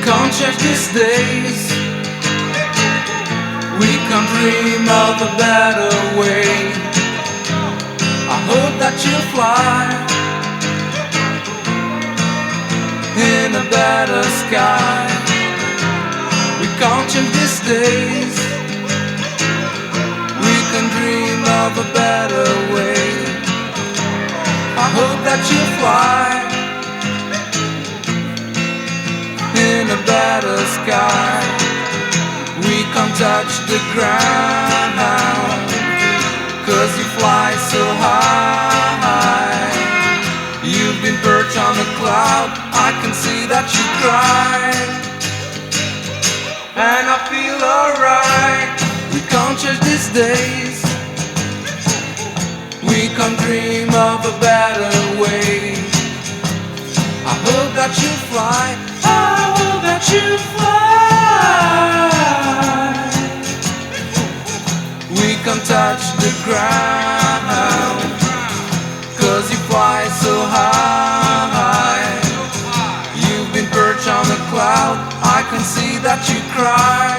can't change these days. We can dream of a better way. I hope that you fly in a better sky. We can't change these days. We can dream of a better way. I hope that you fly in a better sky. We can't touch the ground, 'cause you fly so high. You've been perched on a cloud, I can see that you cry. And I feel alright. We can't change these days. We can dream of a better way. I hope that you fly. I hope that you fly. We can touch the ground, 'cause you fly so high. You've been perched on a cloud, I can see that you cry.